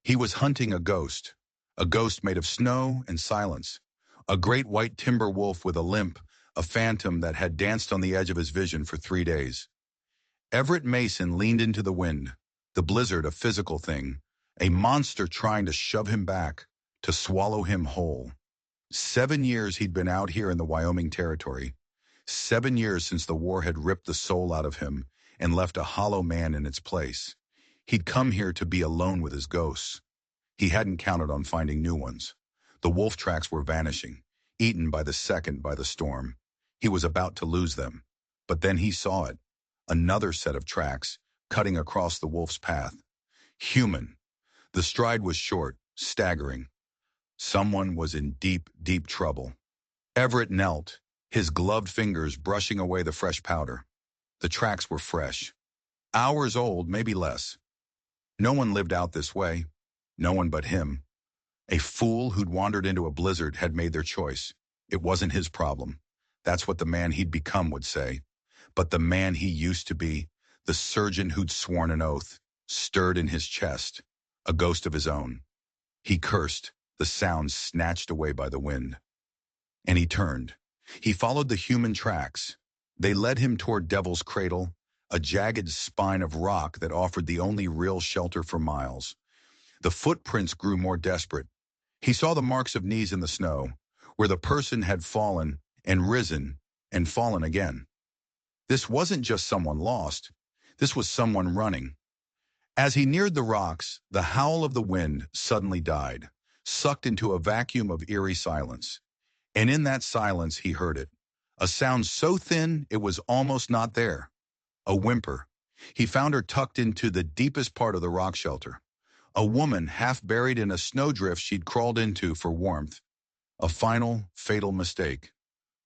He was hunting a ghost made of snow and silence, a great white timber wolf with a limp, a phantom that had danced on the edge of his vision for 3 days. Everett Mason leaned into the wind, the blizzard a physical thing, a monster trying to shove him back, to swallow him whole. 7 years he'd been out here in the Wyoming Territory. 7 years since the war had ripped the soul out of him and left a hollow man in its place. He'd come here to be alone with his ghosts. He hadn't counted on finding new ones. The wolf tracks were vanishing, eaten by the second by the storm. He was about to lose them. But then he saw it. Another set of tracks, cutting across the wolf's path. Human. The stride was short, staggering. Someone was in deep, deep trouble. Everett knelt, his gloved fingers brushing away the fresh powder. The tracks were fresh. Hours old, maybe less. No one lived out this way. No one but him. A fool who'd wandered into a blizzard had made their choice. It wasn't his problem. That's what the man he'd become would say. But the man he used to be, the surgeon who'd sworn an oath, stirred in his chest, a ghost of his own. He cursed, the sound snatched away by the wind. And he turned. He followed the human tracks. They led him toward Devil's Cradle, a jagged spine of rock that offered the only real shelter for miles. The footprints grew more desperate. He saw the marks of knees in the snow, where the person had fallen and risen and fallen again. This wasn't just someone lost. This was someone running. As he neared the rocks, the howl of the wind suddenly died, sucked into a vacuum of eerie silence. And in that silence he heard it, a sound so thin it was almost not there. A whimper. He found her tucked into the deepest part of the rock shelter. A woman half buried in a snowdrift she'd crawled into for warmth. A final, fatal mistake.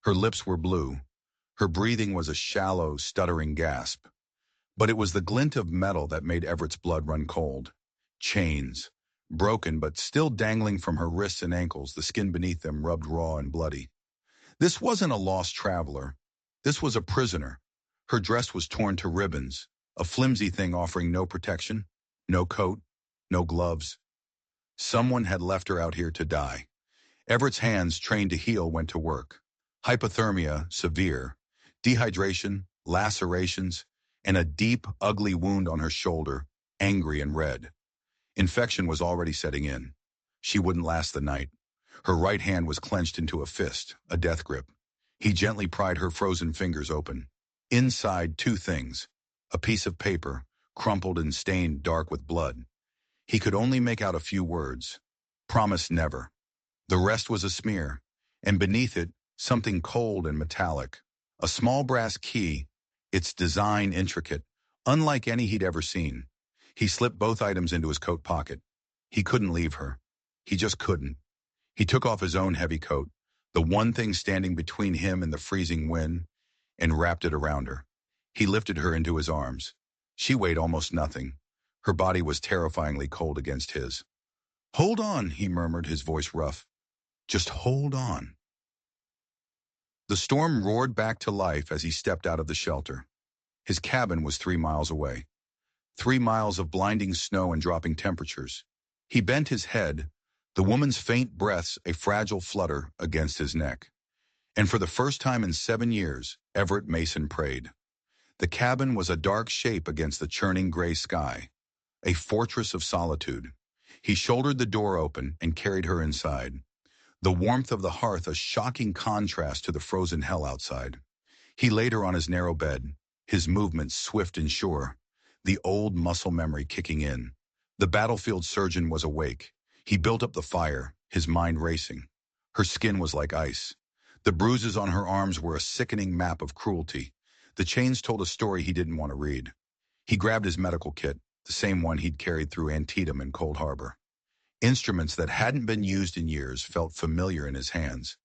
Her lips were blue. Her breathing was a shallow, stuttering gasp. But it was the glint of metal that made Everett's blood run cold. Chains. Broken but still dangling from her wrists and ankles, the skin beneath them rubbed raw and bloody. This wasn't a lost traveler. This was a prisoner. Her dress was torn to ribbons, a flimsy thing offering no protection, no coat, no gloves. Someone had left her out here to die. Everett's hands, trained to heal, went to work. Hypothermia, severe. Dehydration, lacerations, and a deep, ugly wound on her shoulder, angry and red. Infection was already setting in. She wouldn't last the night. Her right hand was clenched into a fist, a death grip. He gently pried her frozen fingers open. Inside, two things. A piece of paper, crumpled and stained dark with blood. He could only make out a few words. Promise never. The rest was a smear, and beneath it, something cold and metallic. A small brass key, its design intricate, unlike any he'd ever seen. He slipped both items into his coat pocket. He couldn't leave her. He just couldn't. He took off his own heavy coat, the one thing standing between him and the freezing wind, and wrapped it around her. He lifted her into his arms. She weighed almost nothing. Her body was terrifyingly cold against his. "Hold on," he murmured, his voice rough. "Just hold on." The storm roared back to life as he stepped out of the shelter. His cabin was 3 miles away. 3 miles of blinding snow and dropping temperatures. He bent his head, the woman's faint breaths a fragile flutter against his neck. And for the first time in 7 years, Everett Mason prayed. The cabin was a dark shape against the churning gray sky, a fortress of solitude. He shouldered the door open and carried her inside. The warmth of the hearth a shocking contrast to the frozen hell outside. He laid her on his narrow bed, his movements swift and sure, the old muscle memory kicking in. The battlefield surgeon was awake. He built up the fire, his mind racing. Her skin was like ice. The bruises on her arms were a sickening map of cruelty. The chains told a story he didn't want to read. He grabbed his medical kit, the same one he'd carried through Antietam and Cold Harbor. Instruments that hadn't been used in years felt familiar in his hands.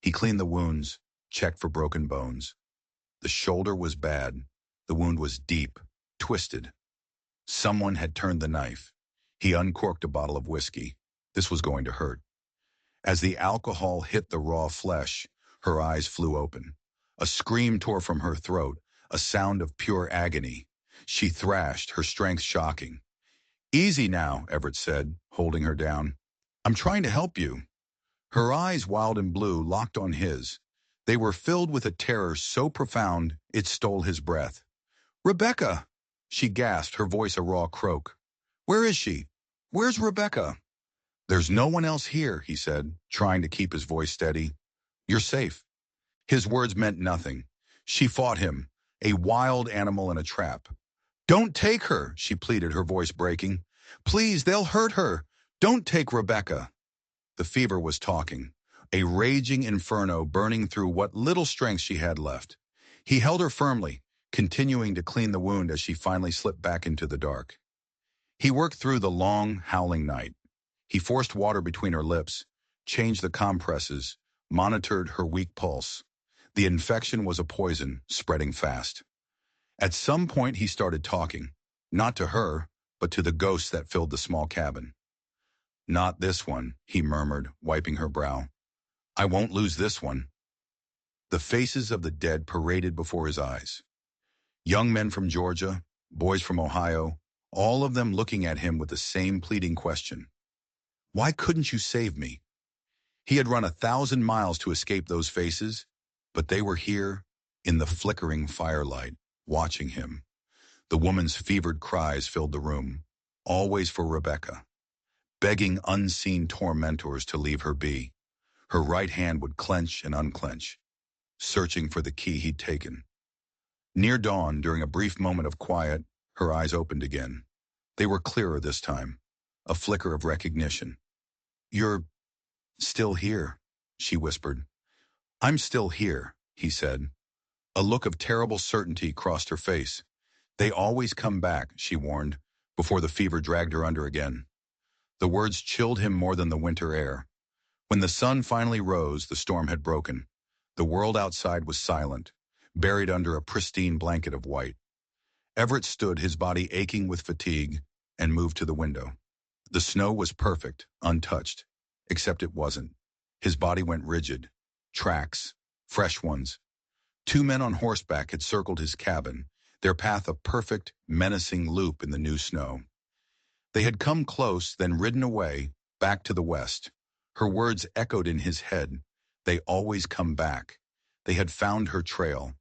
He cleaned the wounds, checked for broken bones. The shoulder was bad. The wound was deep, twisted. Someone had turned the knife. He uncorked a bottle of whiskey. This was going to hurt. As the alcohol hit the raw flesh, her eyes flew open. A scream tore from her throat, a sound of pure agony. She thrashed, her strength shocking. "Easy now," Everett said, holding her down. I'm trying to help you. Her eyes, wild and blue, locked on his. They were filled with a terror so profound it stole his breath. Rebecca! She gasped, her voice a raw croak. Where is she? Where's Rebecca? There's no one else here, he said, trying to keep his voice steady. You're safe. His words meant nothing. She fought him, a wild animal in a trap. Don't take her, she pleaded, her voice breaking. Please, they'll hurt her. Don't take Rebecca. The fever was talking, a raging inferno burning through what little strength she had left. He held her firmly, continuing to clean the wound as she finally slipped back into the dark. He worked through the long, howling night. He forced water between her lips, changed the compresses, monitored her weak pulse. The infection was a poison, spreading fast. At some point he started talking, not to her, but to the ghosts that filled the small cabin. Not this one, he murmured, wiping her brow. I won't lose this one. The faces of the dead paraded before his eyes. Young men from Georgia, boys from Ohio, all of them looking at him with the same pleading question. Why couldn't you save me? He had run 1,000 miles to escape those faces, but they were here, in the flickering firelight, watching him. The woman's fevered cries filled the room, always for Rebecca, begging unseen tormentors to leave her be. Her right hand would clench and unclench, searching for the key he'd taken. Near dawn, during a brief moment of quiet, her eyes opened again. They were clearer this time, a flicker of recognition. You're still here, she whispered. I'm still here, he said. A look of terrible certainty crossed her face. They always come back, she warned, before the fever dragged her under again. The words chilled him more than the winter air. When the sun finally rose, the storm had broken. The world outside was silent, buried under a pristine blanket of white. Everett stood, his body aching with fatigue, and moved to the window. The snow was perfect, untouched, except it wasn't. His body went rigid. Tracks, fresh ones. 2 men on horseback had circled his cabin, their path a perfect, menacing loop in the new snow. They had come close, then ridden away, back to the west. Her words echoed in his head. They always come back. They had found her trail,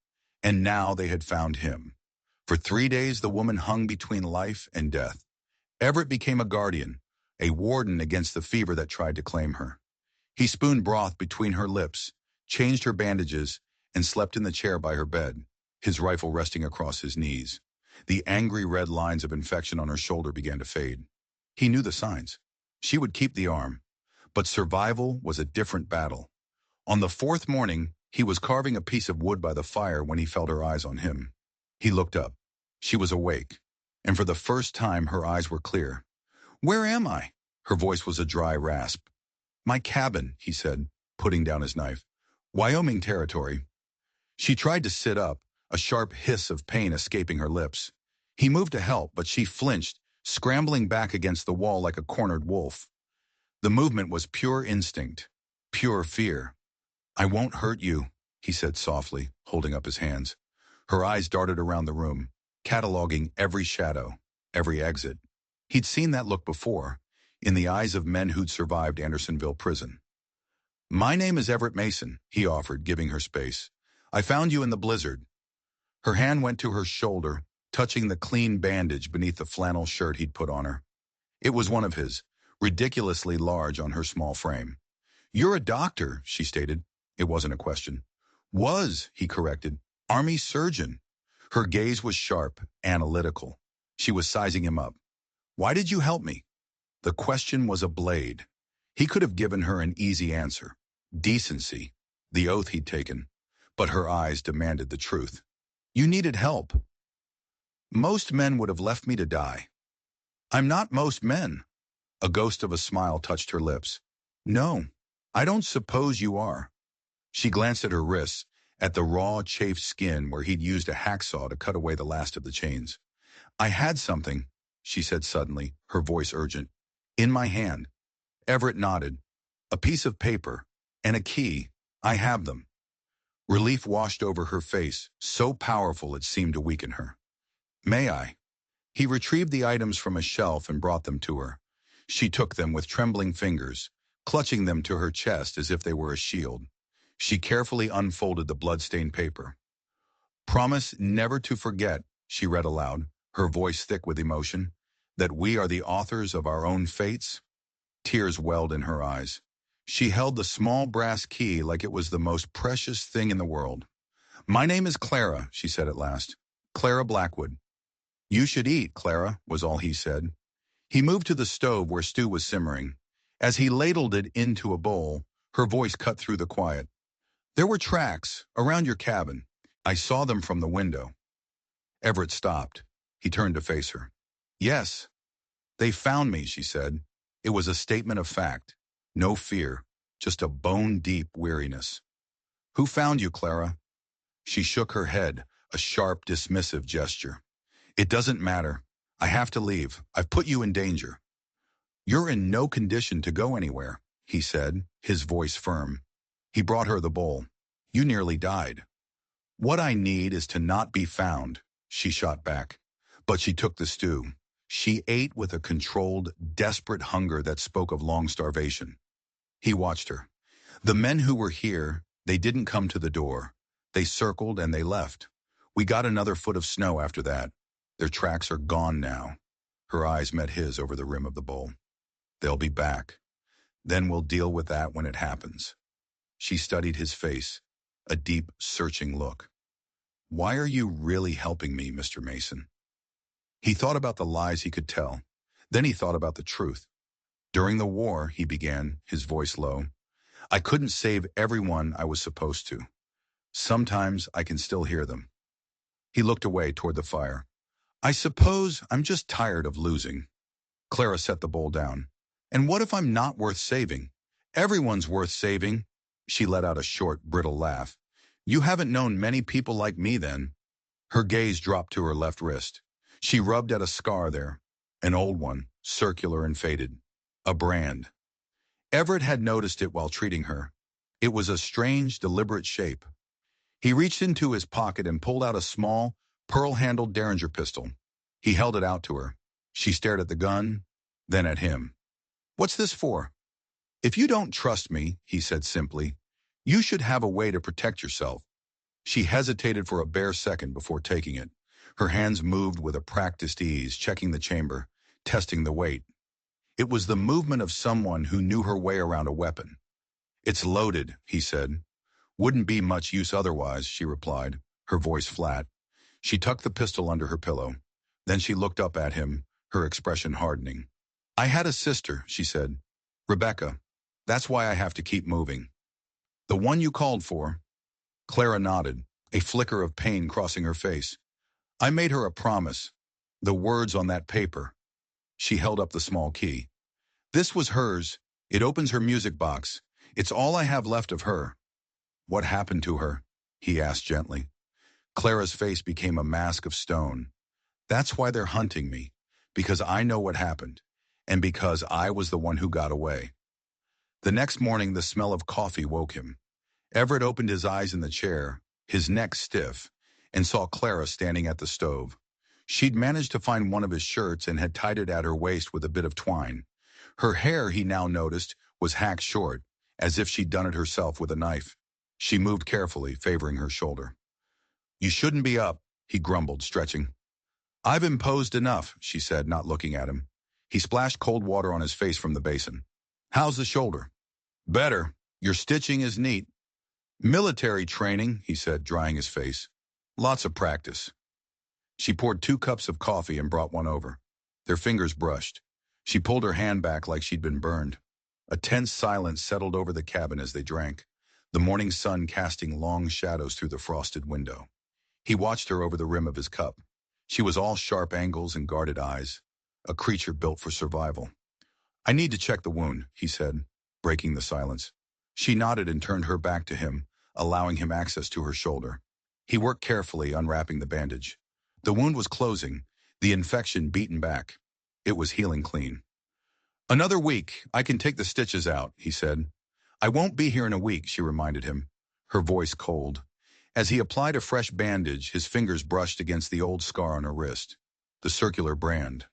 and now they had found him. For 3 days the woman hung between life and death. Everett became a guardian, a warden against the fever that tried to claim her. He spooned broth between her lips, changed her bandages, and slept in the chair by her bed, his rifle resting across his knees. The angry red lines of infection on her shoulder began to fade. He knew the signs. She would keep the arm. But survival was a different battle. On the 4th morning, he was carving a piece of wood by the fire when he felt her eyes on him. He looked up. She was awake, and for the first time her eyes were clear. Where am I? Her voice was a dry rasp. My cabin, he said, putting down his knife. Wyoming territory. She tried to sit up, a sharp hiss of pain escaping her lips. He moved to help, but she flinched, scrambling back against the wall like a cornered wolf. The movement was pure instinct, pure fear. I won't hurt you, he said softly, holding up his hands. Her eyes darted around the room, cataloging every shadow, every exit. He'd seen that look before, in the eyes of men who'd survived Andersonville prison. My name is Everett Mason, he offered, giving her space. I found you in the blizzard. Her hand went to her shoulder, touching the clean bandage beneath the flannel shirt he'd put on her. It was one of his, ridiculously large on her small frame. You're a doctor, she stated. It wasn't a question. Was, he corrected. Army surgeon. Her gaze was sharp, analytical. She was sizing him up. Why did you help me? The question was a blade. He could have given her an easy answer. Decency. The oath he'd taken. But her eyes demanded the truth. You needed help. Most men would have left me to die. I'm not most men. A ghost of a smile touched her lips. No, I don't suppose you are. She glanced at her wrists, at the raw, chafed skin where he'd used a hacksaw to cut away the last of the chains. I had something, she said suddenly, her voice urgent. In my hand. Everett nodded. A piece of paper and a key. I have them. Relief washed over her face, so powerful it seemed to weaken her. May I? He retrieved the items from a shelf and brought them to her. She took them with trembling fingers, clutching them to her chest as if they were a shield. She carefully unfolded the blood-stained paper. "Promise never to forget," she read aloud, her voice thick with emotion, "that we are the authors of our own fates." Tears welled in her eyes. She held the small brass key like it was the most precious thing in the world. "My name is Clara," she said at last. "Clara Blackwood." "You should eat, Clara," was all he said. He moved to the stove where stew was simmering. As he ladled it into a bowl, her voice cut through the quiet. "There were tracks around your cabin. I saw them from the window." Everett stopped. He turned to face her. "Yes, they found me," she said. It was a statement of fact. No fear, just a bone-deep weariness. "Who found you, Clara?" She shook her head, a sharp, dismissive gesture. "It doesn't matter. I have to leave. I've put you in danger." "You're in no condition to go anywhere," he said, his voice firm. He brought her the bowl. "You nearly died." "What I need is to not be found," she shot back. But she took the stew. She ate with a controlled, desperate hunger that spoke of long starvation. He watched her. "The men who were here, they didn't come to the door. They circled and they left. We got another foot of snow after that. Their tracks are gone now." Her eyes met his over the rim of the bowl. "They'll be back. Then we'll deal with that when it happens." She studied his face, a deep, searching look. "Why are you really helping me, Mr. Mason?" He thought about the lies he could tell. Then he thought about the truth. "During the war," he began, his voice low, "I couldn't save everyone I was supposed to. Sometimes I can still hear them." He looked away toward the fire. "I suppose I'm just tired of losing." Clara set the bowl down. "And what if I'm not worth saving? Everyone's worth saving." She let out a short, brittle laugh. "You haven't known many people like me then." Her gaze dropped to her left wrist. She rubbed at a scar there, an old one, circular and faded. A brand. Everett had noticed it while treating her. It was a strange, deliberate shape. He reached into his pocket and pulled out a small, pearl-handled Derringer pistol. He held it out to her. She stared at the gun, then at him. "What's this for?" "If you don't trust me," he said simply, "you should have a way to protect yourself." She hesitated for a bare second before taking it. Her hands moved with a practiced ease, checking the chamber, testing the weight. It was the movement of someone who knew her way around a weapon. "It's loaded," he said. "Wouldn't be much use otherwise," she replied, her voice flat. She tucked the pistol under her pillow. Then she looked up at him, her expression hardening. "I had a sister," she said. "Rebecca. That's why I have to keep moving." "The one you called for?" Clara nodded, a flicker of pain crossing her face. "I made her a promise. The words on that paper." She held up the small key. "This was hers. It opens her music box. It's all I have left of her." "What happened to her?" he asked gently. Clara's face became a mask of stone. "That's why they're hunting me. Because I know what happened. And because I was the one who got away." The next morning, the smell of coffee woke him. Everett opened his eyes in the chair, his neck stiff, and saw Clara standing at the stove. She'd managed to find one of his shirts and had tied it at her waist with a bit of twine. Her hair, he now noticed, was hacked short, as if she'd done it herself with a knife. She moved carefully, favoring her shoulder. "You shouldn't be up," he grumbled, stretching. "I've imposed enough," she said, not looking at him. He splashed cold water on his face from the basin. "How's the shoulder?" "Better. Your stitching is neat." "Military training," he said, drying his face. "Lots of practice." She poured 2 cups of coffee and brought one over. Their fingers brushed. She pulled her hand back like she'd been burned. A tense silence settled over the cabin as they drank, the morning sun casting long shadows through the frosted window. He watched her over the rim of his cup. She was all sharp angles and guarded eyes, a creature built for survival. "I need to check the wound," he said, breaking the silence. She nodded and turned her back to him, allowing him access to her shoulder. He worked carefully, unwrapping the bandage. The wound was closing, the infection beaten back. It was healing clean. "Another week, I can take the stitches out," he said. "I won't be here in a week," she reminded him, her voice cold. As he applied a fresh bandage, his fingers brushed against the old scar on her wrist, the circular brand.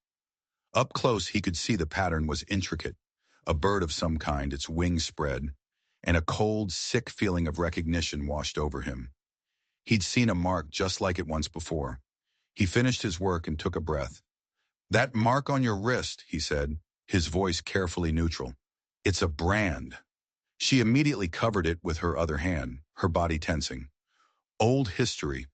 Up close, he could see the pattern was intricate. A bird of some kind, its wings spread, and a cold, sick feeling of recognition washed over him. He'd seen a mark just like it once before. He finished his work and took a breath. "That mark on your wrist," he said, his voice carefully neutral. "It's a brand." She immediately covered it with her other hand, her body tensing. "Old history."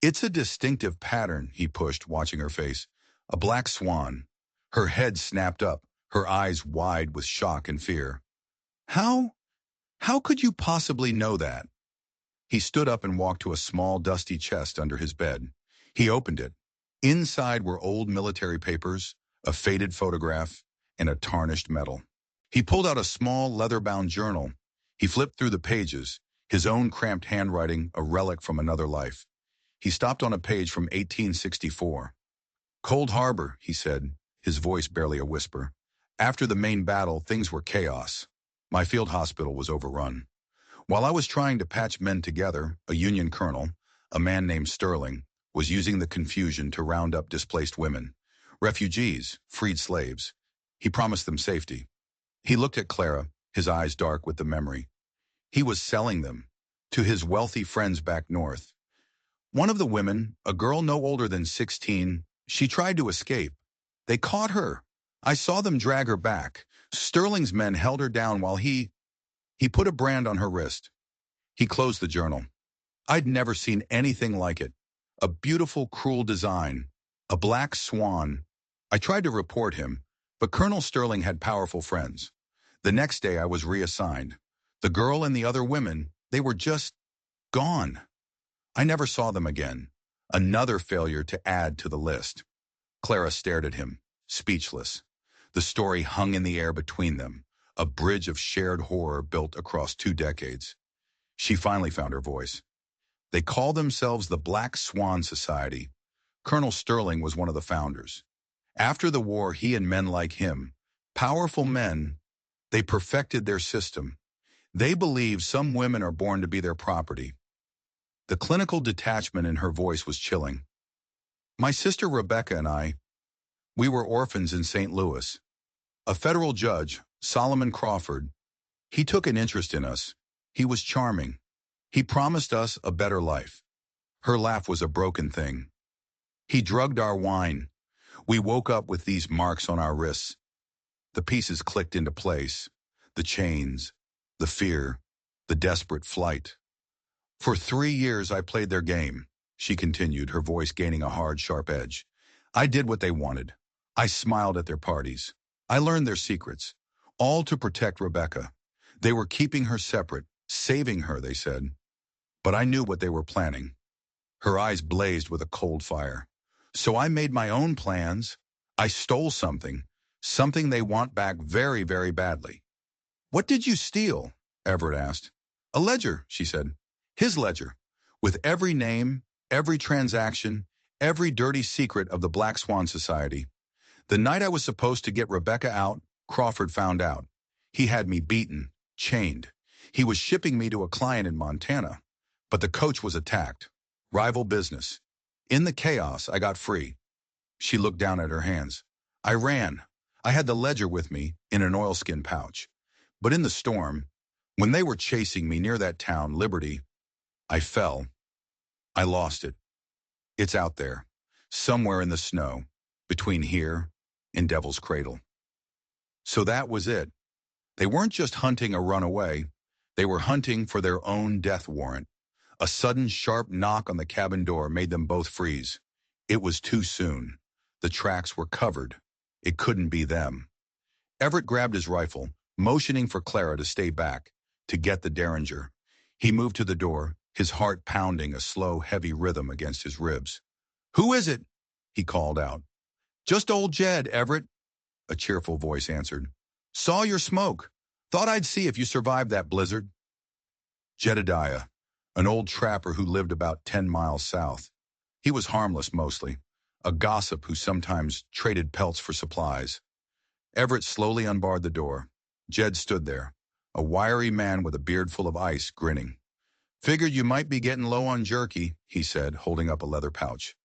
"It's a distinctive pattern," he pushed, watching her face. "A black swan." Her head snapped up, her eyes wide with shock and fear. "How? How could you possibly know that?" He stood up and walked to a small, dusty chest under his bed. He opened it. Inside were old military papers, a faded photograph, and a tarnished medal. He pulled out a small, leather-bound journal. He flipped through the pages, his own cramped handwriting a relic from another life. He stopped on a page from 1864. "Cold Harbor," he said, his voice barely a whisper. "After the main battle, things were chaos. My field hospital was overrun. While I was trying to patch men together, a Union colonel, a man named Sterling, was using the confusion to round up displaced women, refugees, freed slaves. He promised them safety. He looked at Clara, his eyes dark with the memory. He was selling them to his wealthy friends back north. One of the women, a girl no older than 16, she tried to escape. They caught her. I saw them drag her back. Sterling's men held her down while he put a brand on her wrist. He closed the journal. I'd never seen anything like it. A beautiful, cruel design. A black swan. I tried to report him, but Colonel Sterling had powerful friends. The next day I was reassigned. The girl and the other women, they were just gone. I never saw them again. Another failure to add to the list. Clara stared at him, speechless. The story hung in the air between them, a bridge of shared horror built across 2 decades. She finally found her voice. They call themselves the Black Swan Society. Colonel Sterling was one of the founders. After the war, he and men like him, powerful men, they perfected their system. They believe some women are born to be their property. The clinical detachment in her voice was chilling. My sister Rebecca and I, we were orphans in St. Louis. A federal judge, Solomon Crawford, he took an interest in us. He was charming. He promised us a better life. Her laugh was a broken thing. He drugged our wine. We woke up with these marks on our wrists. The pieces clicked into place. The chains, the fear, the desperate flight. For 3 years I played their game, she continued, her voice gaining a hard, sharp edge. I did what they wanted. I smiled at their parties. I learned their secrets, all to protect Rebecca. They were keeping her separate, saving her, they said. But I knew what they were planning. Her eyes blazed with a cold fire. So I made my own plans. I stole something, something they want back very, very badly. What did you steal? Everett asked. A ledger, she said. His ledger, with every name, every transaction, every dirty secret of the Black Swan Society. The night I was supposed to get Rebecca out, Crawford found out. He had me beaten, chained. He was shipping me to a client in Montana. But the coach was attacked. Rival business. In the chaos, I got free. She looked down at her hands. I ran. I had the ledger with me in an oilskin pouch. But in the storm, when they were chasing me near that town, Liberty, I fell. I lost it. It's out there, somewhere in the snow, between here and Devil's Cradle. So that was it. They weren't just hunting a runaway. They were hunting for their own death warrant. A sudden, sharp knock on the cabin door made them both freeze. It was too soon. The tracks were covered. It couldn't be them. Everett grabbed his rifle, motioning for Clara to stay back, to get the Derringer. He moved to the door, his heart pounding a slow, heavy rhythm against his ribs. Who is it? He called out. Just old Jed, Everett, a cheerful voice answered. Saw your smoke. Thought I'd see if you survived that blizzard. Jedediah, an old trapper who lived about 10 miles south. He was harmless mostly, a gossip who sometimes traded pelts for supplies. Everett slowly unbarred the door. Jed stood there, a wiry man with a beard full of ice, grinning. Figured you might be getting low on jerky, he said, holding up a leather pouch.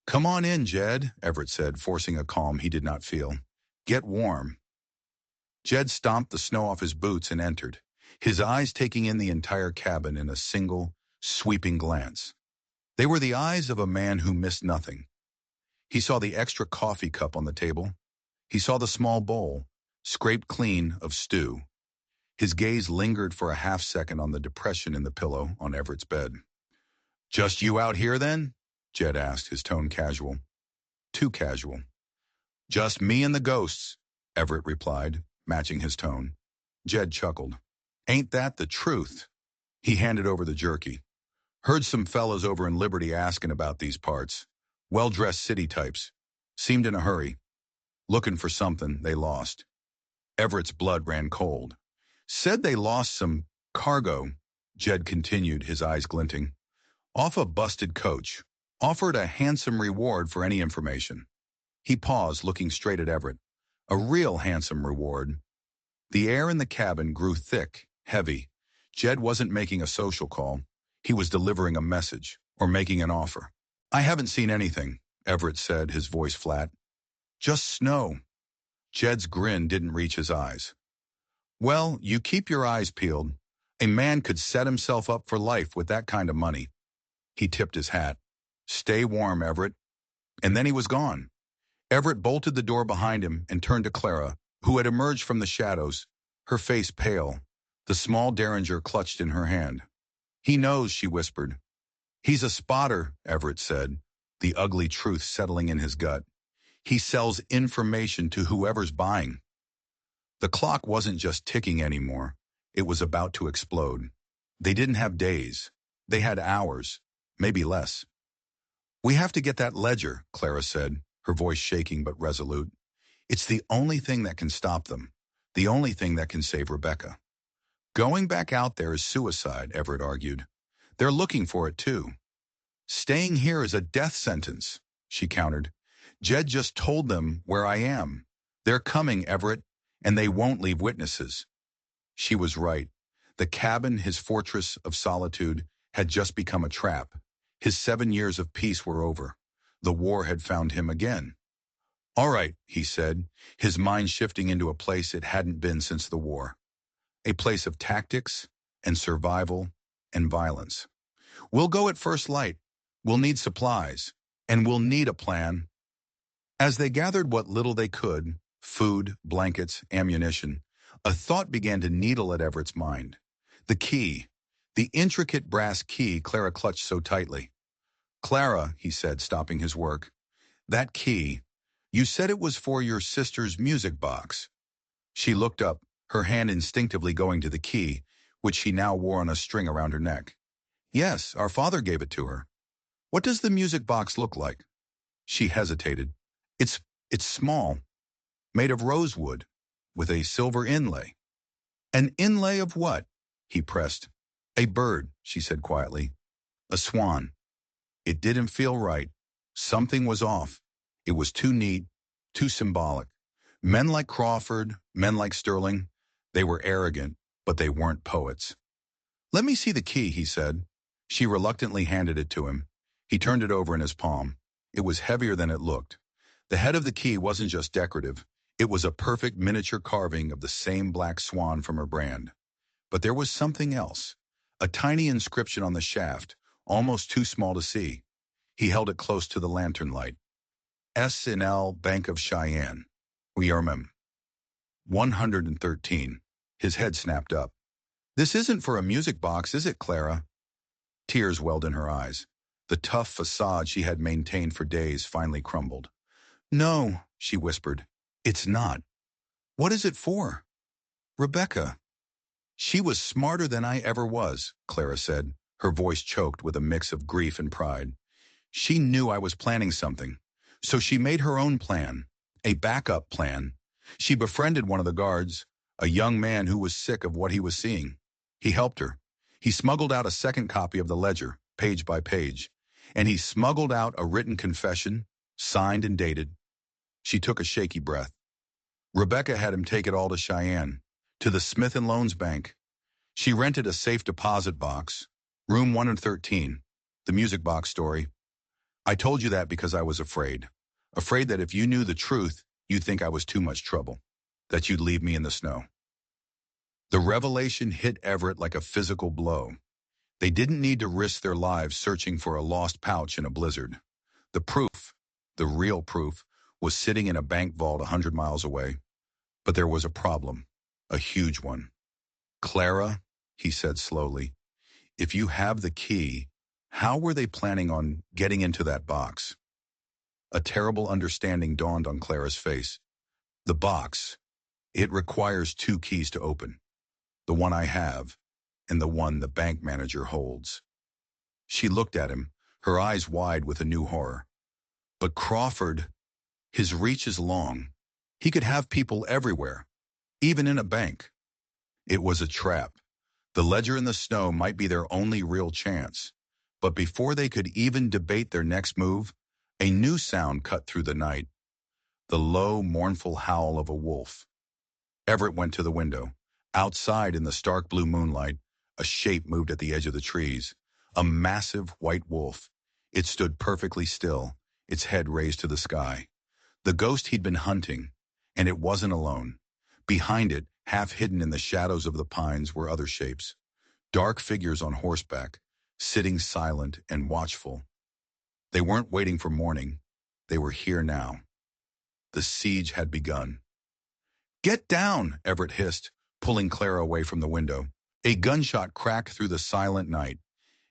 "Come on in, Jed," Everett said, forcing a calm he did not feel. "Get warm." Jed stomped the snow off his boots and entered, his eyes taking in the entire cabin in a single, sweeping glance. They were the eyes of a man who missed nothing. He saw the extra coffee cup on the table. He saw the small bowl, scraped clean, of stew. His gaze lingered for a half-second on the depression in the pillow on Everett's bed. "Just you out here, then?" Jed asked, his tone casual. Too casual. "Just me and the ghosts," Everett replied, matching his tone. Jed chuckled. "Ain't that the truth?" He handed over the jerky. "Heard some fellas over in Liberty asking about these parts. Well-dressed city types. Seemed in a hurry. Looking for something they lost." Everett's blood ran cold. "Said they lost some cargo," Jed continued, his eyes glinting. "Off a busted coach. Offered a handsome reward for any information." He paused, looking straight at Everett. "A real handsome reward." The air in the cabin grew thick, heavy. Jed wasn't making a social call. He was delivering a message, or making an offer. "I haven't seen anything," Everett said, his voice flat. "Just snow." Jed's grin didn't reach his eyes. "Well, you keep your eyes peeled. A man could set himself up for life with that kind of money." He tipped his hat. "Stay warm, Everett." And then he was gone. Everett bolted the door behind him and turned to Clara, who had emerged from the shadows, her face pale, the small derringer clutched in her hand. "He knows," she whispered. "He's a spotter," Everett said, the ugly truth settling in his gut. "He sells information to whoever's buying." The clock wasn't just ticking anymore. It was about to explode. They didn't have days. They had hours, maybe less. "We have to get that ledger," Clara said, her voice shaking but resolute. "It's the only thing that can stop them. The only thing that can save Rebecca." "Going back out there is suicide," Everett argued. "They're looking for it, too." "Staying here is a death sentence," she countered. "Jed just told them where I am. They're coming, Everett, and they won't leave witnesses." She was right. The cabin, his fortress of solitude, had just become a trap. His 7 years of peace were over. The war had found him again. "All right," he said, his mind shifting into a place it hadn't been since the war. A place of tactics and survival and violence. "We'll go at first light. We'll need supplies. And we'll need a plan." As they gathered what little they could, food, blankets, ammunition, a thought began to needle at Everett's mind. The key. The intricate brass key Clara clutched so tightly. "Clara," he said, stopping his work, "that key, you said it was for your sister's music box." She looked up, her hand instinctively going to the key, which she now wore on a string around her neck. "Yes, our father gave it to her." "What does the music box look like?" She hesitated. It's it's small, made of rosewood, with a silver inlay." "An inlay of what?" he pressed. "A bird," she said quietly. "A swan." It didn't feel right. Something was off. It was too neat, too symbolic. Men like Crawford, men like Sterling, they were arrogant, but they weren't poets. "Let me see the key," he said. She reluctantly handed it to him. He turned it over in his palm. It was heavier than it looked. The head of the key wasn't just decorative. It was a perfect miniature carving of the same black swan from her brand. But there was something else. A tiny inscription on the shaft, almost too small to see. He held it close to the lantern light. "S&L Bank of Cheyenne. Uyermem. 113. His head snapped up. "This isn't for a music box, is it, Clara?" Tears welled in her eyes. The tough facade she had maintained for days finally crumbled. "No," she whispered. "It's not." "What is it for?" "Rebecca." "She was smarter than I ever was," Clara said, her voice choked with a mix of grief and pride. "She knew I was planning something. So she made her own plan, a backup plan. She befriended one of the guards, a young man who was sick of what he was seeing. He helped her. He smuggled out a second copy of the ledger, page by page. And he smuggled out a written confession, signed and dated." She took a shaky breath. "Rebecca had him take it all to Cheyenne, to the Smith & Loans Bank. She rented a safe deposit box, room 113, the music box story. I told you that because I was afraid. Afraid that if you knew the truth, you'd think I was too much trouble. That you'd leave me in the snow. The revelation hit Everett like a physical blow. They didn't need to risk their lives searching for a lost pouch in a blizzard. The proof, the real proof, was sitting in a bank vault 100 miles away. But there was a problem, a huge one. Clara, he said slowly, if you have the key, how were they planning on getting into that box? A terrible understanding dawned on Clara's face. The box, it requires two keys to open. The one I have, and the one the bank manager holds. She looked at him, her eyes wide with a new horror. But Crawford, his reach is long. He could have people everywhere, even in a bank. It was a trap. The ledger in the snow might be their only real chance. But before they could even debate their next move, a new sound cut through the night. The low, mournful howl of a wolf. Everett went to the window. Outside in the stark blue moonlight, a shape moved at the edge of the trees. A massive white wolf. It stood perfectly still, its head raised to the sky. The ghost he'd been hunting, and it wasn't alone. Behind it, half hidden in the shadows of the pines, were other shapes. Dark figures on horseback, sitting silent and watchful. They weren't waiting for morning. They were here now. The siege had begun. "Get down," Everett hissed, pulling Clara away from the window. A gunshot cracked through the silent night,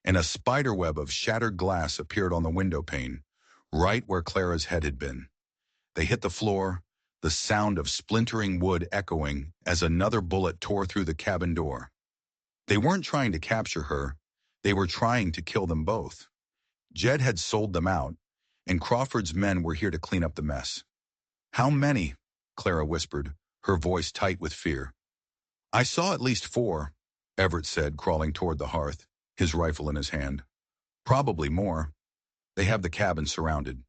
and a spiderweb of shattered glass appeared on the window pane, right where Clara's head had been. They hit the floor, the sound of splintering wood echoing as another bullet tore through the cabin door. They weren't trying to capture her. They were trying to kill them both. Jed had sold them out, and Crawford's men were here to clean up the mess. "How many?" Clara whispered, her voice tight with fear. "I saw at least 4, Everett said, crawling toward the hearth, his rifle in his hand. "Probably more. They have the cabin surrounded."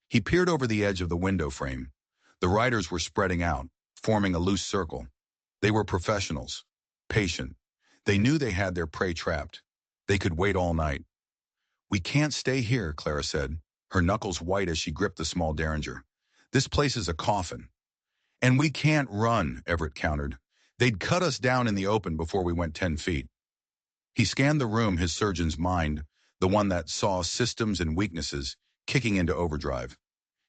He peered over the edge of the window frame. The riders were spreading out, forming a loose circle. They were professionals, patient. They knew they had their prey trapped. They could wait all night. "We can't stay here," Clara said, her knuckles white as she gripped the small derringer. "This place is a coffin." "And we can't run," Everett countered. "They'd cut us down in the open before we went 10 feet. He scanned the room, his surgeon's mind, the one that saw systems and weaknesses, kicking into overdrive.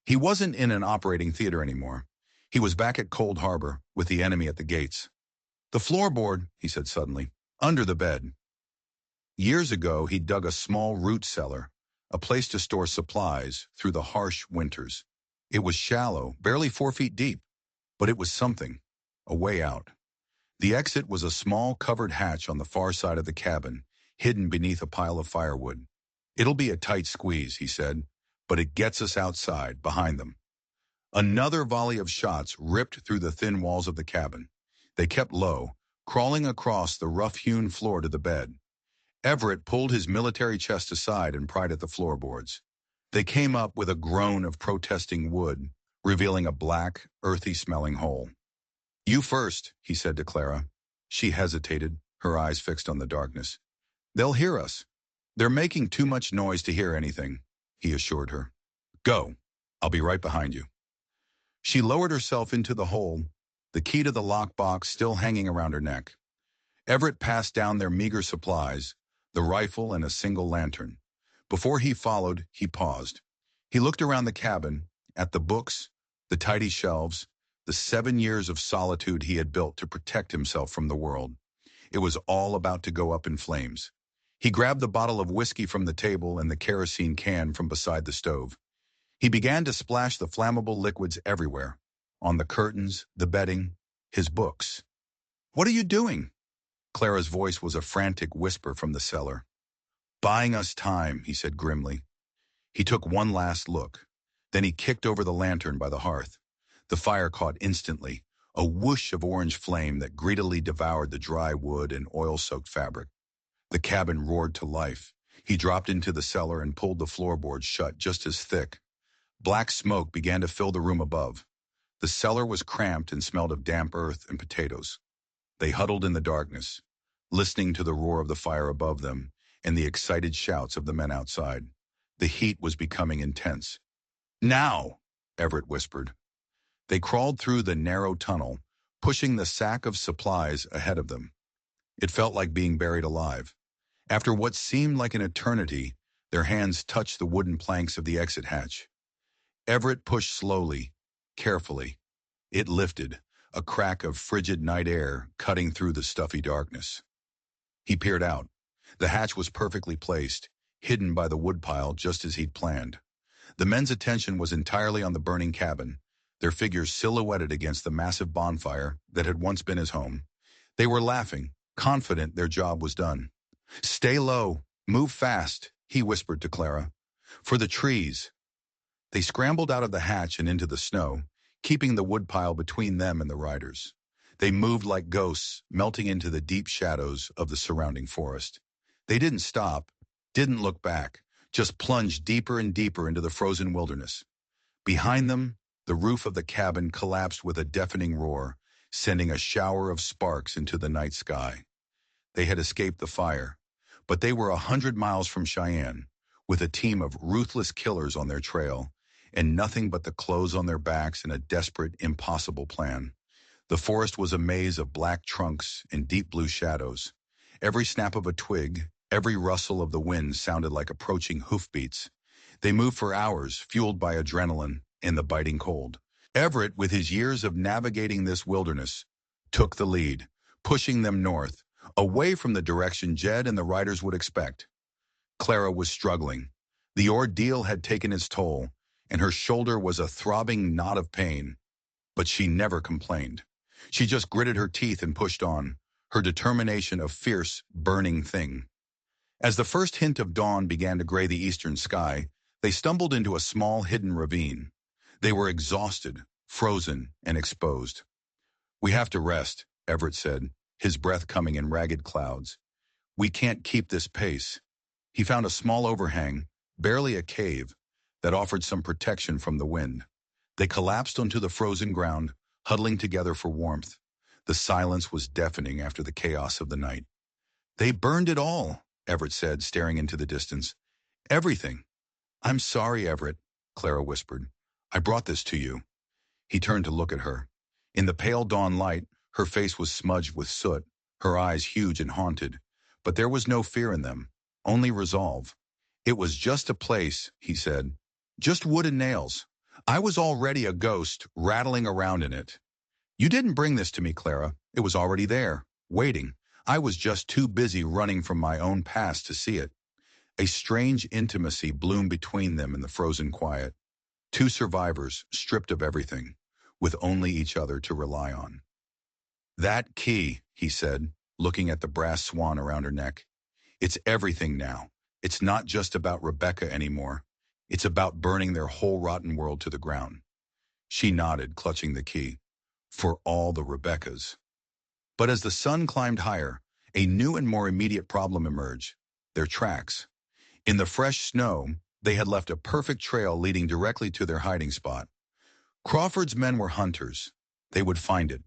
He wasn't in an operating theater anymore. He was back at Cold Harbor, with the enemy at the gates. "The floorboard," he said suddenly, "under the bed." Years ago, he dug a small root cellar, a place to store supplies through the harsh winters. It was shallow, barely 4 feet deep, but it was something, a way out. The exit was a small covered hatch on the far side of the cabin, hidden beneath a pile of firewood. "It'll be a tight squeeze," he said, "but it gets us outside, behind them." Another volley of shots ripped through the thin walls of the cabin. They kept low, crawling across the rough-hewn floor to the bed. Everett pulled his military chest aside and pried at the floorboards. They came up with a groan of protesting wood, revealing a black, earthy-smelling hole. "You first," he said to Clara. She hesitated, her eyes fixed on the darkness. "They'll hear us. They're making too much noise to hear anything," he assured her. "Go. I'll be right behind you." She lowered herself into the hole, the key to the lockbox still hanging around her neck. Everett passed down their meager supplies, the rifle and a single lantern. Before he followed, he paused. He looked around the cabin, at the books, the tidy shelves, the 7 years of solitude he had built to protect himself from the world. It was all about to go up in flames. He grabbed the bottle of whiskey from the table and the kerosene can from beside the stove. He began to splash the flammable liquids everywhere, on the curtains, the bedding, his books. "What are you doing?" Clara's voice was a frantic whisper from the cellar. "Buying us time," he said grimly. He took one last look. Then he kicked over the lantern by the hearth. The fire caught instantly, a whoosh of orange flame that greedily devoured the dry wood and oil-soaked fabric. The cabin roared to life. He dropped into the cellar and pulled the floorboards shut just as thick. Black smoke began to fill the room above. The cellar was cramped and smelled of damp earth and potatoes. They huddled in the darkness, listening to the roar of the fire above them and the excited shouts of the men outside. The heat was becoming intense. Now, Everett whispered. They crawled through the narrow tunnel, pushing the sack of supplies ahead of them. It felt like being buried alive. After what seemed like an eternity, their hands touched the wooden planks of the exit hatch. Everett pushed slowly, carefully. It lifted, a crack of frigid night air cutting through the stuffy darkness. He peered out. The hatch was perfectly placed, hidden by the woodpile just as he'd planned. The men's attention was entirely on the burning cabin, their figures silhouetted against the massive bonfire that had once been his home. They were laughing, confident their job was done. "Stay low, move fast," he whispered to Clara. "For the trees." They scrambled out of the hatch and into the snow, keeping the woodpile between them and the riders. They moved like ghosts, melting into the deep shadows of the surrounding forest. They didn't stop, didn't look back, just plunged deeper and deeper into the frozen wilderness. Behind them, the roof of the cabin collapsed with a deafening roar, sending a shower of sparks into the night sky. They had escaped the fire, but they were 100 miles from Cheyenne, with a team of ruthless killers on their trail, and nothing but the clothes on their backs and a desperate, impossible plan. The forest was a maze of black trunks and deep blue shadows. Every snap of a twig, every rustle of the wind sounded like approaching hoofbeats. They moved for hours, fueled by adrenaline and the biting cold. Everett, with his years of navigating this wilderness, took the lead, pushing them north, away from the direction Jed and the riders would expect. Clara was struggling. The ordeal had taken its toll, and her shoulder was a throbbing knot of pain. But she never complained. She just gritted her teeth and pushed on, her determination a fierce, burning thing. As the first hint of dawn began to gray the eastern sky, they stumbled into a small hidden ravine. They were exhausted, frozen, and exposed. "We have to rest," Everett said, his breath coming in ragged clouds. "We can't keep this pace." He found a small overhang, barely a cave, that offered some protection from the wind. They collapsed onto the frozen ground, huddling together for warmth. The silence was deafening after the chaos of the night. "They burned it all," Everett said, staring into the distance. "Everything." "I'm sorry, Everett," Clara whispered. "I brought this to you." He turned to look at her. In the pale dawn light, her face was smudged with soot, her eyes huge and haunted. But there was no fear in them, only resolve. "It was just a place," he said. "Just wood and nails. I was already a ghost, rattling around in it. You didn't bring this to me, Clara. It was already there, waiting. I was just too busy running from my own past to see it." A strange intimacy bloomed between them in the frozen quiet. Two survivors, stripped of everything, with only each other to rely on. "That key," he said, looking at the brass swan around her neck. "It's everything now. It's not just about Rebecca anymore. It's about burning their whole rotten world to the ground." She nodded, clutching the key. For all the Rebeccas. But as the sun climbed higher, a new and more immediate problem emerged: their tracks. In the fresh snow, they had left a perfect trail leading directly to their hiding spot. Crawford's men were hunters. They would find it.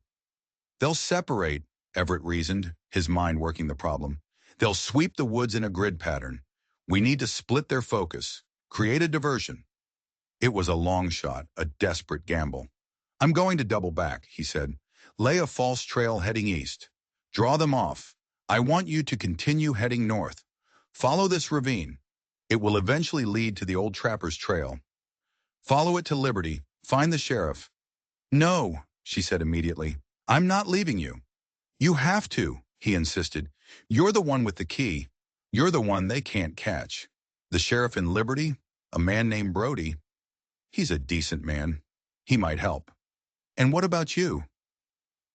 "They'll separate," Everett reasoned, his mind working the problem. "They'll sweep the woods in a grid pattern. We need to split their focus, create a diversion." It was a long shot, a desperate gamble. "I'm going to double back," he said. "Lay a false trail heading east. Draw them off. I want you to continue heading north. Follow this ravine. It will eventually lead to the old trapper's trail. Follow it to Liberty. Find the sheriff." "No," she said immediately. "I'm not leaving you." "You have to," he insisted. "You're the one with the key. You're the one they can't catch. The sheriff in Liberty, a man named Brody, he's a decent man. He might help. And what about you?"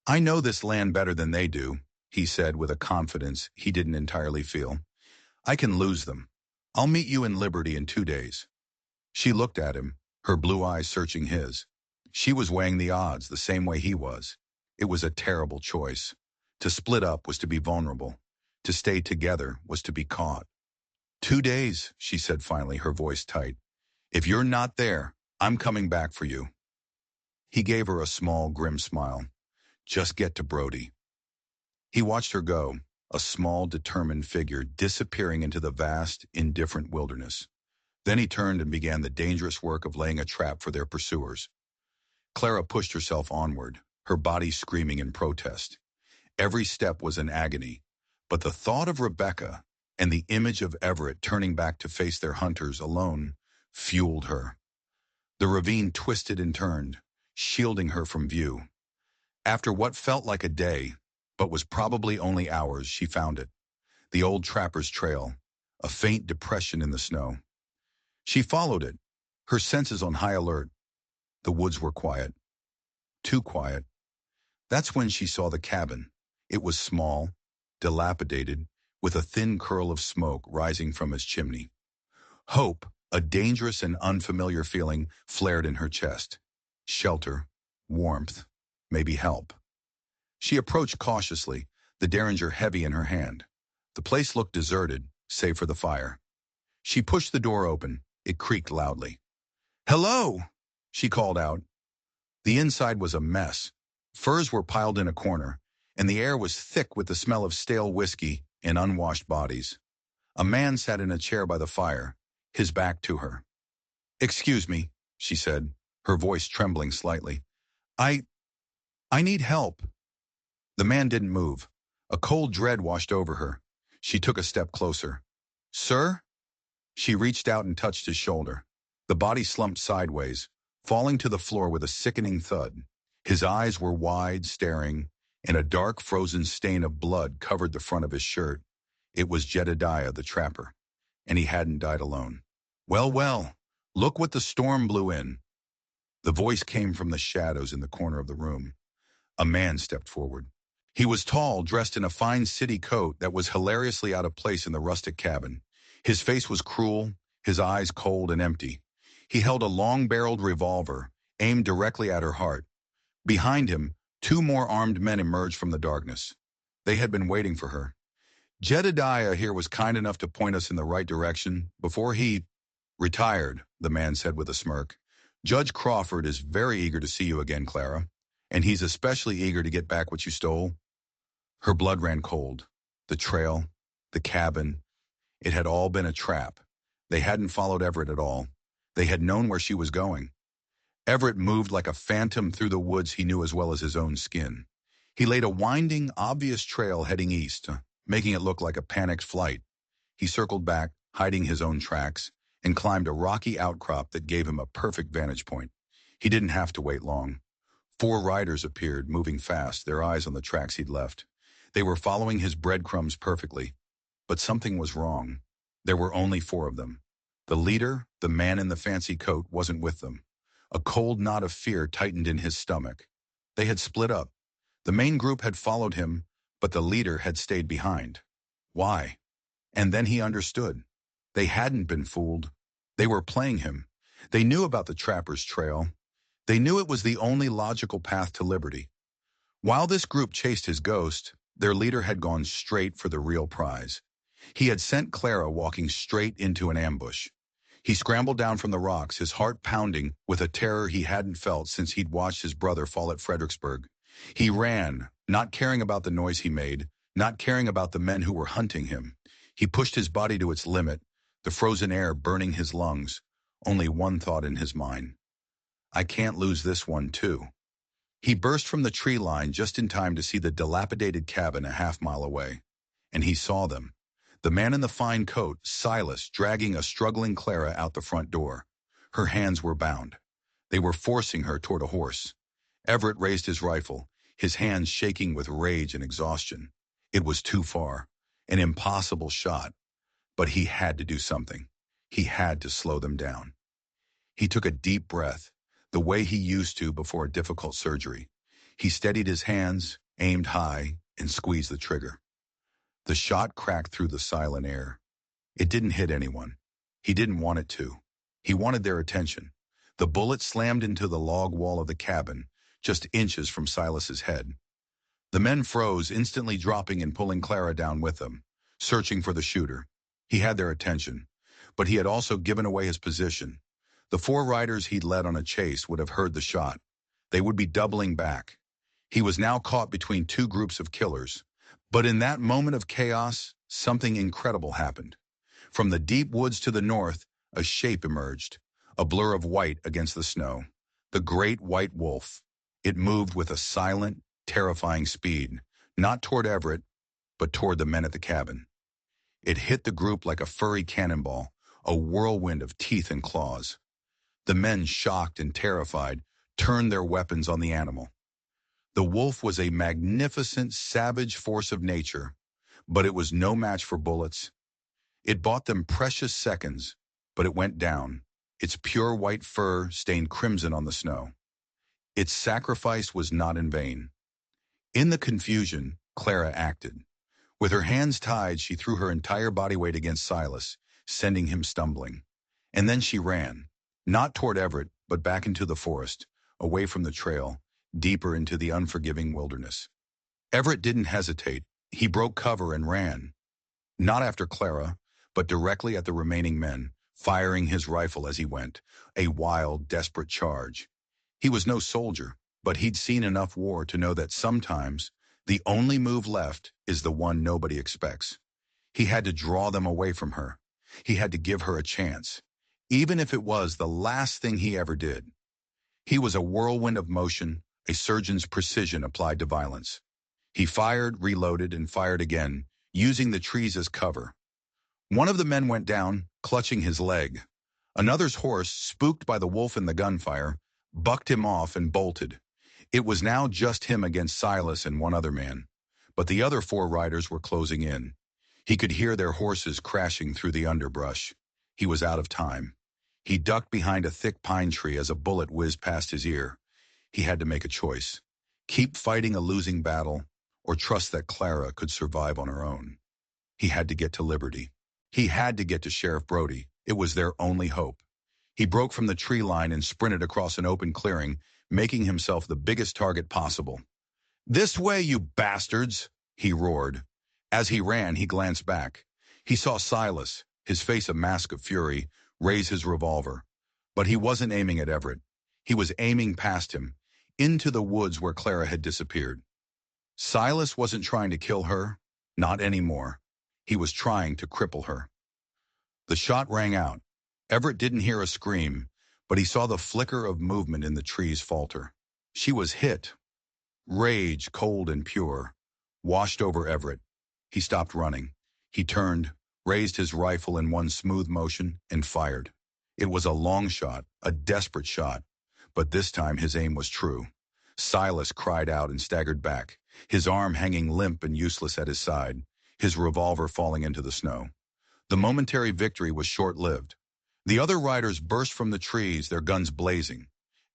"I know this land better than they do," he said with a confidence he didn't entirely feel. "I can lose them. I'll meet you in Liberty in 2 days." She looked at him, her blue eyes searching his. She was weighing the odds the same way he was. It was a terrible choice. To split up was to be vulnerable. To stay together was to be caught. "2 days," she said finally, her voice tight. "If you're not there, I'm coming back for you." He gave her a small, grim smile. "Just get to Brody." He watched her go, a small, determined figure disappearing into the vast, indifferent wilderness. Then he turned and began the dangerous work of laying a trap for their pursuers. Clara pushed herself onward, her body screaming in protest. Every step was an agony, but the thought of Rebecca and the image of Everett turning back to face their hunters alone fueled her. The ravine twisted and turned, shielding her from view. After what felt like a day, but was probably only hours, she found it. The old trapper's trail, a faint depression in the snow. She followed it, her senses on high alert. The woods were quiet. Too quiet. That's when she saw the cabin. It was small, dilapidated, with a thin curl of smoke rising from its chimney. Hope, a dangerous and unfamiliar feeling, flared in her chest. Shelter, warmth, maybe help. She approached cautiously, the derringer heavy in her hand. The place looked deserted, save for the fire. She pushed the door open. It creaked loudly. "Hello!" she called out. The inside was a mess. Furs were piled in a corner, and the air was thick with the smell of stale whiskey and unwashed bodies. A man sat in a chair by the fire, his back to her. "Excuse me," she said, her voice trembling slightly. I need help." The man didn't move. A cold dread washed over her. She took a step closer. "Sir?" She reached out and touched his shoulder. The body slumped sideways, falling to the floor with a sickening thud. His eyes were wide, staring, and a dark frozen stain of blood covered the front of his shirt. It was Jedediah the trapper, and he hadn't died alone. "Well, well, look what the storm blew in." The voice came from the shadows in the corner of the room. A man stepped forward. He was tall, dressed in a fine city coat that was hilariously out of place in the rustic cabin. His face was cruel, his eyes cold and empty. He held a long-barreled revolver, aimed directly at her heart. Behind him, two more armed men emerged from the darkness. They had been waiting for her. "Jedediah here was kind enough to point us in the right direction before he retired," the man said with a smirk. "Judge Crawford is very eager to see you again, Clara, and he's especially eager to get back what you stole." Her blood ran cold. The trail, the cabin, it had all been a trap. They hadn't followed Everett at all. They had known where she was going. Everett moved like a phantom through the woods he knew as well as his own skin. He laid a winding, obvious trail heading east, making it look like a panicked flight. He circled back, hiding his own tracks, and climbed a rocky outcrop that gave him a perfect vantage point. He didn't have to wait long. 4 riders appeared, moving fast, their eyes on the tracks he'd left. They were following his breadcrumbs perfectly. But something was wrong. There were only 4 of them. The leader, the man in the fancy coat, wasn't with them. A cold knot of fear tightened in his stomach. They had split up. The main group had followed him, but the leader had stayed behind. Why? And then he understood. They hadn't been fooled. They were playing him. They knew about the trapper's trail. They knew it was the only logical path to liberty. While this group chased his ghost, their leader had gone straight for the real prize. He had sent Clara walking straight into an ambush. He scrambled down from the rocks, his heart pounding with a terror he hadn't felt since he'd watched his brother fall at Fredericksburg. He ran, not caring about the noise he made, not caring about the men who were hunting him. He pushed his body to its limit, the frozen air burning his lungs. Only one thought in his mind. "I can't lose this one, too." He burst from the tree line just in time to see the dilapidated cabin a half-mile away. And he saw them. The man in the fine coat, Silas, dragging a struggling Clara out the front door. Her hands were bound. They were forcing her toward a horse. Everett raised his rifle, his hands shaking with rage and exhaustion. It was too far, an impossible shot. But he had to do something. He had to slow them down. He took a deep breath, the way he used to before a difficult surgery. He steadied his hands, aimed high, and squeezed the trigger. The shot cracked through the silent air. It didn't hit anyone. He didn't want it to. He wanted their attention. The bullet slammed into the log wall of the cabin, just inches from Silas's head. The men froze, instantly dropping and pulling Clara down with them, searching for the shooter. He had their attention, but he had also given away his position. The 4 riders he'd led on a chase would have heard the shot. They would be doubling back. He was now caught between 2 groups of killers. But in that moment of chaos, something incredible happened. From the deep woods to the north, a shape emerged, a blur of white against the snow. The great white wolf. It moved with a silent, terrifying speed, not toward Everett, but toward the men at the cabin. It hit the group like a furry cannonball, a whirlwind of teeth and claws. The men, shocked and terrified, turned their weapons on the animal. The wolf was a magnificent, savage force of nature, but it was no match for bullets. It bought them precious seconds, but it went down, its pure white fur stained crimson on the snow. Its sacrifice was not in vain. In the confusion, Clara acted. With her hands tied, she threw her entire body weight against Silas, sending him stumbling. And then she ran, not toward Everett, but back into the forest, away from the trail, deeper into the unforgiving wilderness. Everett didn't hesitate. He broke cover and ran, not after Clara, but directly at the remaining men, firing his rifle as he went, a wild, desperate charge. He was no soldier, but he'd seen enough war to know that sometimes the only move left is the one nobody expects. He had to draw them away from her. He had to give her a chance, even if it was the last thing he ever did. He was a whirlwind of motion, a surgeon's precision applied to violence. He fired, reloaded, and fired again, using the trees as cover. One of the men went down, clutching his leg. Another's horse, spooked by the wolf and the gunfire, bucked him off and bolted. It was now just him against Silas and one other man, but the other 4 riders were closing in. He could hear their horses crashing through the underbrush. He was out of time. He ducked behind a thick pine tree as a bullet whizzed past his ear. He had to make a choice. Keep fighting a losing battle, or trust that Clara could survive on her own. He had to get to Liberty. He had to get to Sheriff Brody. It was their only hope. He broke from the tree line and sprinted across an open clearing, making himself the biggest target possible. "This way, you bastards!" he roared. As he ran, he glanced back. He saw Silas, his face a mask of fury, raise his revolver. But he wasn't aiming at Everett. He was aiming past him, into the woods where Clara had disappeared. Silas wasn't trying to kill her, not anymore. He was trying to cripple her. The shot rang out. Everett didn't hear a scream, but he saw the flicker of movement in the trees falter. She was hit. Rage, cold and pure, washed over Everett. He stopped running. He turned, raised his rifle in one smooth motion, and fired. It was a long shot, a desperate shot, but this time his aim was true. Silas cried out and staggered back, his arm hanging limp and useless at his side, his revolver falling into the snow. The momentary victory was short-lived. The other riders burst from the trees, their guns blazing.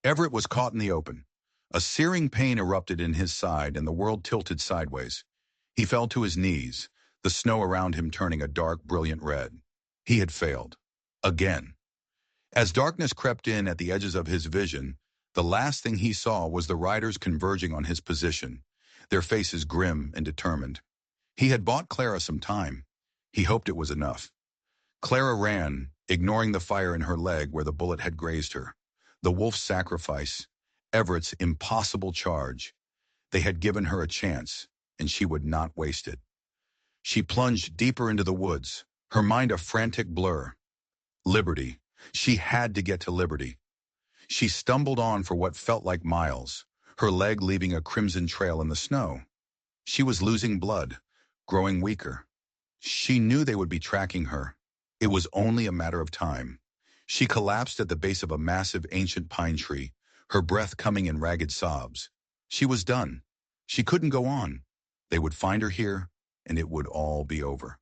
Everett was caught in the open. A searing pain erupted in his side, and the world tilted sideways. He fell to his knees, the snow around him turning a dark, brilliant red. He had failed. Again. As darkness crept in at the edges of his vision, the last thing he saw was the riders converging on his position, their faces grim and determined. He had bought Clara some time. He hoped it was enough. Clara ran, ignoring the fire in her leg where the bullet had grazed her. The wolf's sacrifice, Everett's impossible charge. They had given her a chance, and she would not waste it. She plunged deeper into the woods, her mind a frantic blur. Liberty. She had to get to Liberty. She stumbled on for what felt like miles, her leg leaving a crimson trail in the snow. She was losing blood, growing weaker. She knew they would be tracking her. It was only a matter of time. She collapsed at the base of a massive ancient pine tree, her breath coming in ragged sobs. She was done. She couldn't go on. They would find her here, and it would all be over.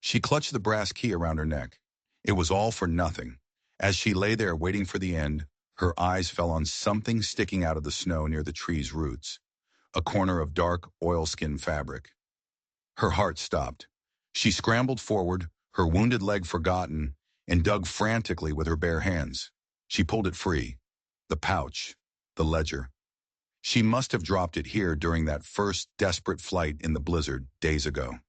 She clutched the brass key around her neck. It was all for nothing. As she lay there waiting for the end, her eyes fell on something sticking out of the snow near the tree's roots, a corner of dark oilskin fabric. Her heart stopped. She scrambled forward, her wounded leg forgotten, and dug frantically with her bare hands. She pulled it free. The pouch, the ledger. She must have dropped it here during that first desperate flight in the blizzard days ago.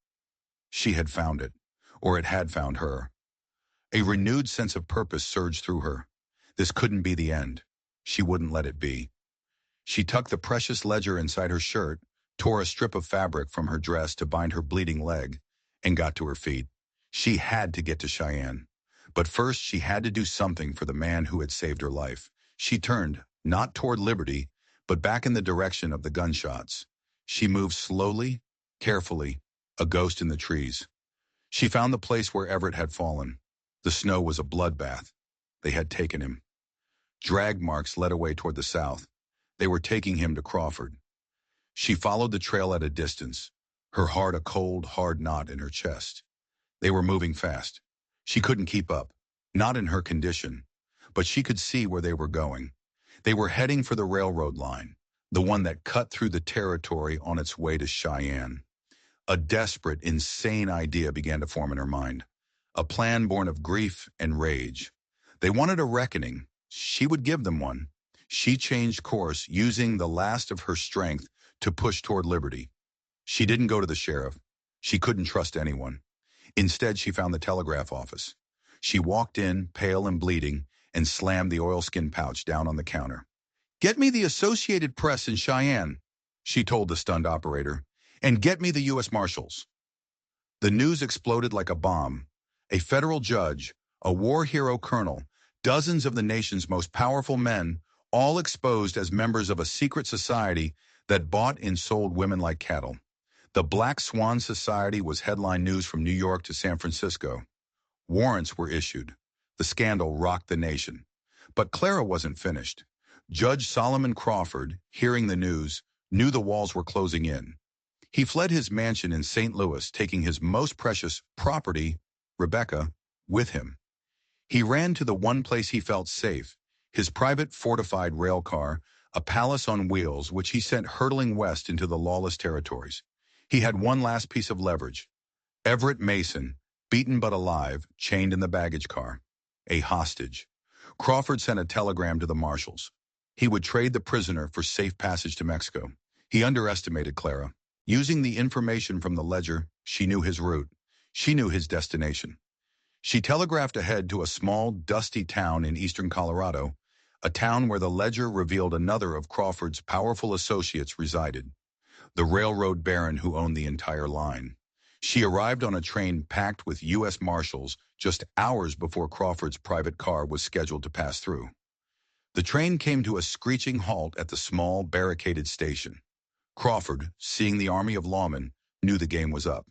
She had found it, or it had found her. A renewed sense of purpose surged through her. This couldn't be the end. She wouldn't let it be. She tucked the precious ledger inside her shirt, tore a strip of fabric from her dress to bind her bleeding leg, and got to her feet. She had to get to Cheyenne. But first, she had to do something for the man who had saved her life. She turned, not toward liberty, but back in the direction of the gunshots. She moved slowly, carefully, a ghost in the trees. She found the place where Everett had fallen. The snow was a bloodbath. They had taken him. Drag marks led away toward the south. They were taking him to Crawford. She followed the trail at a distance, her heart a cold, hard knot in her chest. They were moving fast. She couldn't keep up, not in her condition, but she could see where they were going. They were heading for the railroad line, the one that cut through the territory on its way to Cheyenne. A desperate, insane idea began to form in her mind, a plan born of grief and rage. They wanted a reckoning. She would give them one. She changed course, using the last of her strength to push toward liberty. She didn't go to the sheriff. She couldn't trust anyone. Instead, she found the telegraph office. She walked in, pale and bleeding, and slammed the oilskin pouch down on the counter. "Get me the Associated Press in Cheyenne," she told the stunned operator, "and get me the U.S. Marshals." The news exploded like a bomb. A federal judge, a war hero colonel, dozens of the nation's most powerful men, all exposed as members of a secret society that bought and sold women like cattle. The Black Swan Society was headline news from New York to San Francisco. Warrants were issued. The scandal rocked the nation. But Clara wasn't finished. Judge Solomon Crawford, hearing the news, knew the walls were closing in. He fled his mansion in St. Louis, taking his most precious property, Rebecca, with him. He ran to the one place he felt safe, his private fortified rail car, a palace on wheels which he sent hurtling west into the lawless territories. He had one last piece of leverage. Everett Mason, beaten but alive, chained in the baggage car. A hostage. Crawford sent a telegram to the marshals. He would trade the prisoner for safe passage to Mexico. He underestimated Clara. Using the information from the ledger, she knew his route. She knew his destination. She telegraphed ahead to a small, dusty town in eastern Colorado, a town where the ledger revealed another of Crawford's powerful associates resided, the railroad baron who owned the entire line. She arrived on a train packed with U.S. Marshals just hours before Crawford's private car was scheduled to pass through. The train came to a screeching halt at the small, barricaded station. Crawford, seeing the army of lawmen, knew the game was up.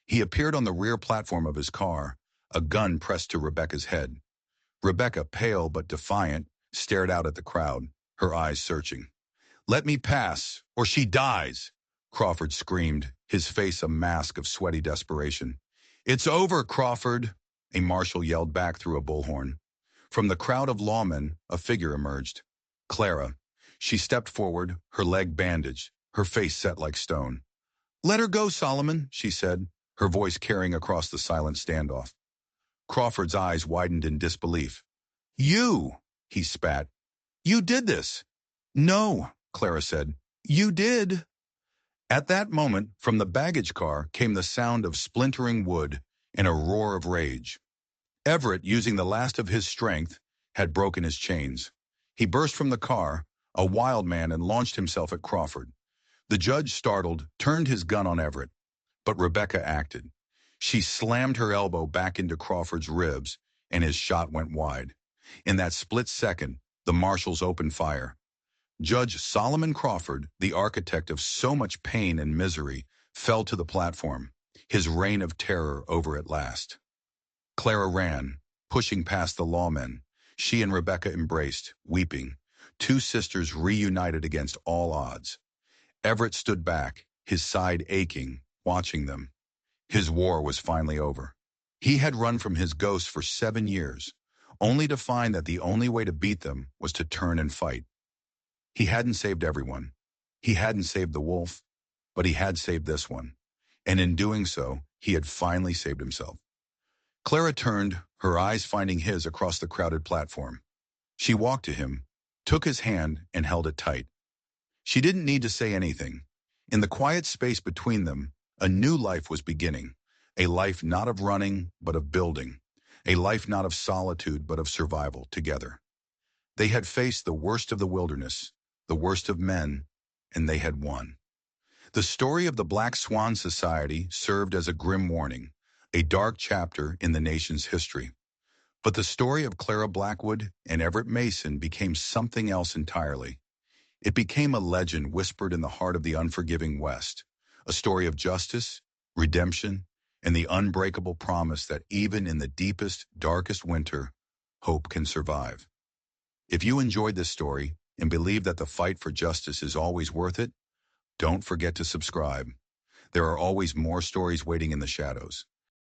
He appeared on the rear platform of his car, a gun pressed to Rebecca's head. Rebecca, pale but defiant, stared out at the crowd, her eyes searching. "Let me pass, or she dies," Crawford screamed, his face a mask of sweaty desperation. "It's over, Crawford," a marshal yelled back through a bullhorn. From the crowd of lawmen, a figure emerged. Clara. She stepped forward, her leg bandaged, her face set like stone. "Let her go, Solomon," she said, her voice carrying across the silent standoff. Crawford's eyes widened in disbelief. "You," he spat. "You did this." "No," Clara said. "You did." At that moment, from the baggage car came the sound of splintering wood and a roar of rage. Everett, using the last of his strength, had broken his chains. He burst from the car, a wild man, and launched himself at Crawford. The judge, startled, turned his gun on Everett. But Rebecca acted. She slammed her elbow back into Crawford's ribs, and his shot went wide. In that split second, the marshals opened fire. Judge Solomon Crawford, the architect of so much pain and misery, fell to the platform, his reign of terror over at last. Clara ran, pushing past the lawmen. She and Rebecca embraced, weeping, two sisters reunited against all odds. Everett stood back, his side aching, watching them. His war was finally over. He had run from his ghosts for 7 years, only to find that the only way to beat them was to turn and fight. He hadn't saved everyone. He hadn't saved the wolf, but he had saved this one. And in doing so, he had finally saved himself. Clara turned, her eyes finding his across the crowded platform. She walked to him, took his hand, and held it tight. She didn't need to say anything. In the quiet space between them, a new life was beginning. A life not of running, but of building. A life not of solitude, but of survival together. They had faced the worst of the wilderness, the worst of men, and they had won. The story of the Black Swan Society served as a grim warning, a dark chapter in the nation's history. But the story of Clara Blackwood and Everett Mason became something else entirely. It became a legend whispered in the heart of the unforgiving West, a story of justice, redemption, and the unbreakable promise that even in the deepest, darkest winter, hope can survive. If you enjoyed this story and believe that the fight for justice is always worth it, don't forget to subscribe. There are always more stories waiting in the shadows.